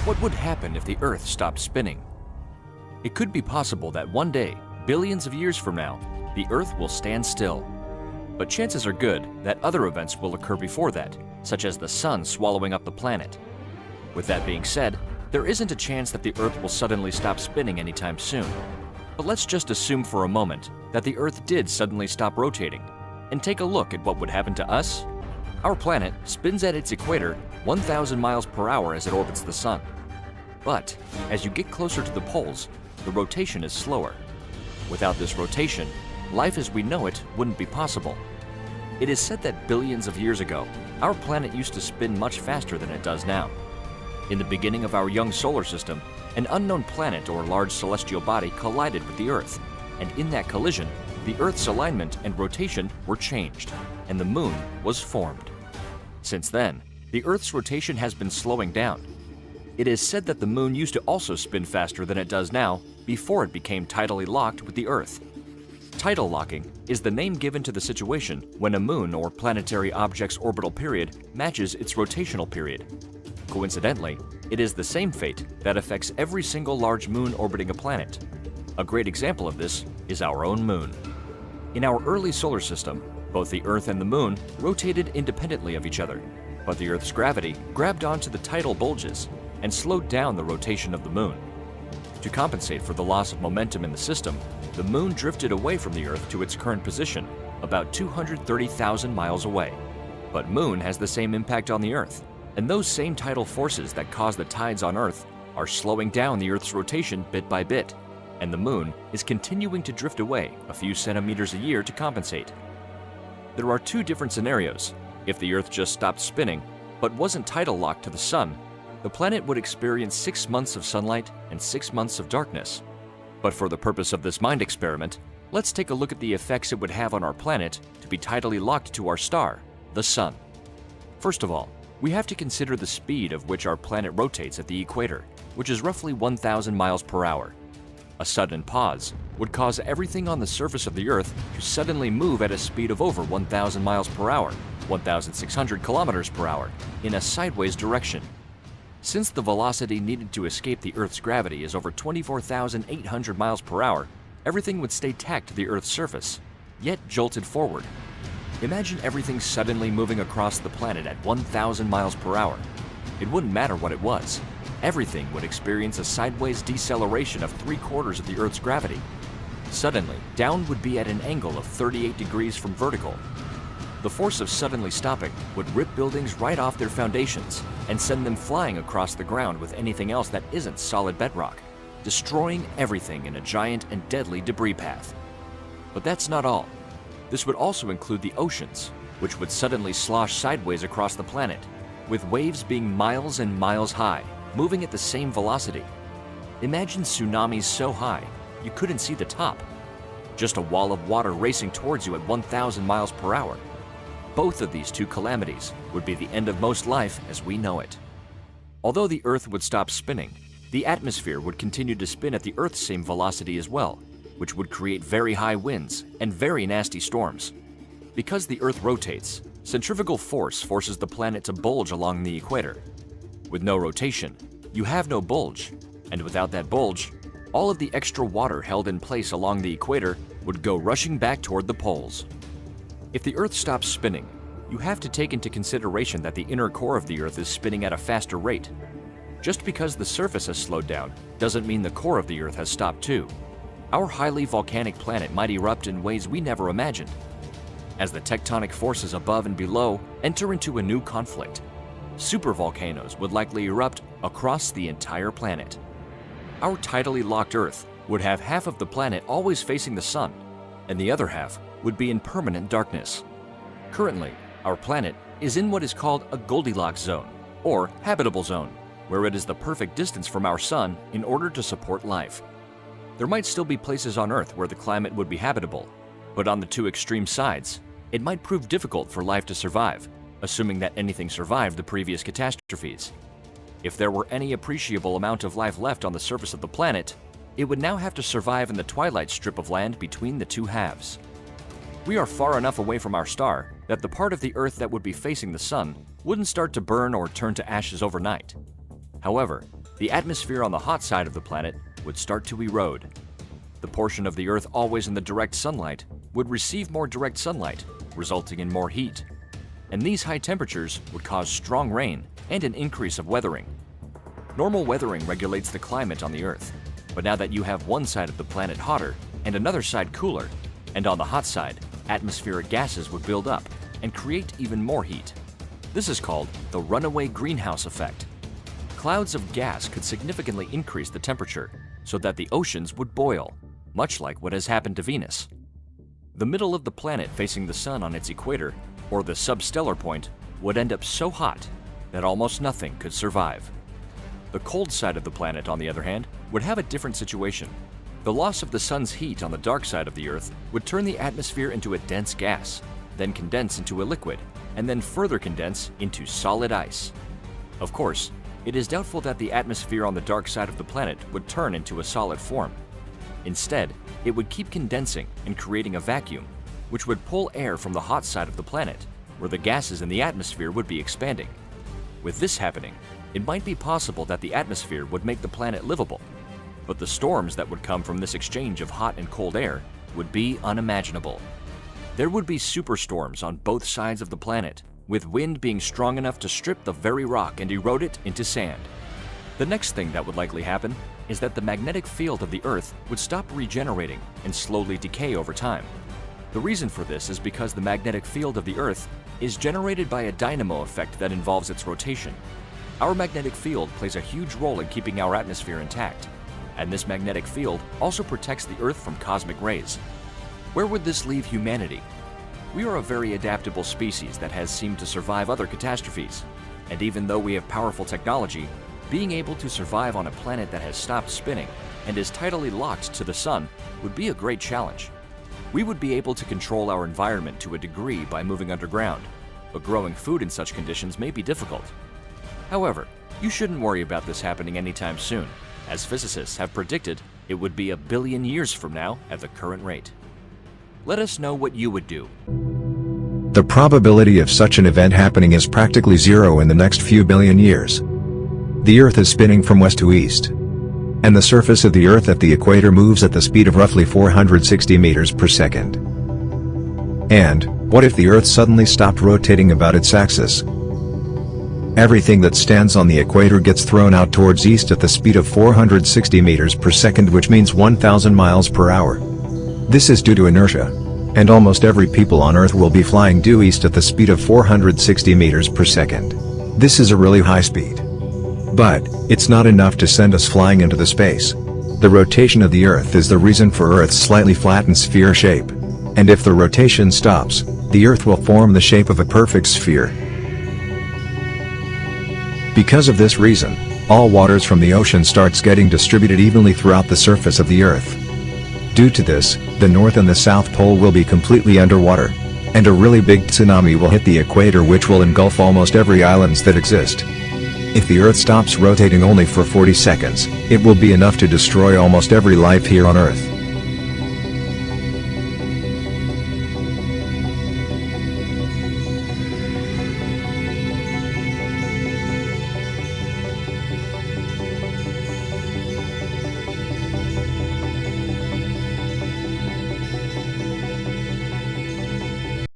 What would happen if the Earth stopped spinning? It could be possible that one day, billions of years from now, the Earth will stand still. But chances are good that other events will occur before that, such as the Sun swallowing up the planet. With that being said, there isn't a chance that the Earth will suddenly stop spinning anytime soon. But let's just assume for a moment that the Earth did suddenly stop rotating, and take a look at what would happen to us. Our planet spins at its equator 1,000 miles per hour as it orbits the Sun. But as you get closer to the poles, the rotation is slower. Without this rotation, life as we know it wouldn't be possible. It is said that billions of years ago, our planet used to spin much faster than it does now. In the beginning of our young solar system, an unknown planet or large celestial body collided with the Earth, and in that collision, the Earth's alignment and rotation were changed, and the Moon was formed. Since then, the Earth's rotation has been slowing down. It is said that the Moon used to also spin faster than it does now before it became tidally locked with the Earth. Tidal locking is the name given to the situation when a moon or planetary object's orbital period matches its rotational period. Coincidentally, it is the same fate that affects every single large moon orbiting a planet. A great example of this is our own moon. In our early solar system, both the Earth and the Moon rotated independently of each other, but the Earth's gravity grabbed onto the tidal bulges and slowed down the rotation of the Moon. To compensate for the loss of momentum in the system, the Moon drifted away from the Earth to its current position, about 230,000 miles away. But Moon has the same impact on the Earth, and those same tidal forces that cause the tides on Earth are slowing down the Earth's rotation bit by bit, and the Moon is continuing to drift away a few centimeters a year to compensate. There are two different scenarios. If the Earth just stopped spinning, but wasn't tidal locked to the Sun, the planet would experience 6 months of sunlight and 6 months of darkness. But for the purpose of this mind experiment, let's take a look at the effects it would have on our planet to be tidally locked to our star, the Sun. First of all, we have to consider the speed of which our planet rotates at the equator, which is roughly 1,000 miles per hour. A sudden pause would cause everything on the surface of the Earth to suddenly move at a speed of over 1,000 miles per hour, 1,600 kilometers per hour, in a sideways direction. Since the velocity needed to escape the Earth's gravity is over 24,800 miles per hour, everything would stay tacked to the Earth's surface, yet jolted forward. Imagine everything suddenly moving across the planet at 1,000 miles per hour. It wouldn't matter what it was. Everything would experience a sideways deceleration of 3/4 of the Earth's gravity. Suddenly, down would be at an angle of 38 degrees from vertical. The force of suddenly stopping would rip buildings right off their foundations and send them flying across the ground with anything else that isn't solid bedrock, destroying everything in a giant and deadly debris path. But that's not all. This would also include the oceans, which would suddenly slosh sideways across the planet, with waves being miles and miles high, moving at the same velocity. Imagine tsunamis so high you couldn't see the top. Just a wall of water racing towards you at 1,000 miles per hour. Both of these two calamities would be the end of most life as we know it. Although the Earth would stop spinning, the atmosphere would continue to spin at the Earth's same velocity as well, which would create very high winds and very nasty storms. Because the Earth rotates, centrifugal force forces the planet to bulge along the equator. With no rotation, you have no bulge, and without that bulge, all of the extra water held in place along the equator would go rushing back toward the poles. If the Earth stops spinning, you have to take into consideration that the inner core of the Earth is spinning at a faster rate. Just because the surface has slowed down doesn't mean the core of the Earth has stopped too. Our highly volcanic planet might erupt in ways we never imagined. As the tectonic forces above and below enter into a new conflict, supervolcanoes would likely erupt across the entire planet. Our tidally locked Earth would have half of the planet always facing the Sun, and the other half would be in permanent darkness. Currently, our planet is in what is called a Goldilocks zone, or habitable zone, where it is the perfect distance from our Sun in order to support life. There might still be places on Earth where the climate would be habitable, but on the two extreme sides, it might prove difficult for life to survive, assuming that anything survived the previous catastrophes. If there were any appreciable amount of life left on the surface of the planet, it would now have to survive in the twilight strip of land between the two halves. We are far enough away from our star that the part of the Earth that would be facing the Sun wouldn't start to burn or turn to ashes overnight. However, the atmosphere on the hot side of the planet would start to erode. The portion of the Earth always in the direct sunlight would receive more direct sunlight, resulting in more heat. And these high temperatures would cause strong rain and an increase of weathering. Normal weathering regulates the climate on the Earth, but now that you have one side of the planet hotter and another side cooler, and on the hot side, atmospheric gases would build up and create even more heat. This is called the runaway greenhouse effect. Clouds of gas could significantly increase the temperature so that the oceans would boil, much like what has happened to Venus. The middle of the planet facing the sun on its equator, or the substellar point, would end up so hot that almost nothing could survive. The cold side of the planet, on the other hand, would have a different situation. The loss of the sun's heat on the dark side of the Earth would turn the atmosphere into a dense gas, then condense into a liquid, and then further condense into solid ice. Of course, it is doubtful that the atmosphere on the dark side of the planet would turn into a solid form. Instead, it would keep condensing and creating a vacuum, which would pull air from the hot side of the planet, where the gases in the atmosphere would be expanding. With this happening, it might be possible that the atmosphere would make the planet livable, but the storms that would come from this exchange of hot and cold air would be unimaginable. There would be superstorms on both sides of the planet, with wind being strong enough to strip the very rock and erode it into sand. The next thing that would likely happen is that the magnetic field of the Earth would stop regenerating and slowly decay over time. The reason for this is because the magnetic field of the Earth is generated by a dynamo effect that involves its rotation. Our magnetic field plays a huge role in keeping our atmosphere intact, and this magnetic field also protects the Earth from cosmic rays. Where would this leave humanity? We are a very adaptable species that has seemed to survive other catastrophes, and even though we have powerful technology, being able to survive on a planet that has stopped spinning and is tidally locked to the sun would be a great challenge. We would be able to control our environment to a degree by moving underground, but growing food in such conditions may be difficult. However, you shouldn't worry about this happening anytime soon, as physicists have predicted it would be 1 billion years from now at the current rate. Let us know what you would do. The probability of such an event happening is practically zero in the next few billion years. The Earth is spinning from west to east, and the surface of the Earth at the equator moves at the speed of roughly 460 meters per second. And, what if the Earth suddenly stopped rotating about its axis? Everything that stands on the equator gets thrown out towards east at the speed of 460 meters per second, which means 1,000 miles per hour. This is due to inertia, and almost every people on Earth will be flying due east at the speed of 460 meters per second. This is a really high speed. But, it's not enough to send us flying into the space. The rotation of the Earth is the reason for Earth's slightly flattened sphere shape. And if the rotation stops, the Earth will form the shape of a perfect sphere. Because of this reason, all waters from the ocean starts getting distributed evenly throughout the surface of the Earth. Due to this, the North and the South Pole will be completely underwater, and a really big tsunami will hit the equator, which will engulf almost every islands that exist. If the Earth stops rotating only for 40 seconds, it will be enough to destroy almost every life here on Earth.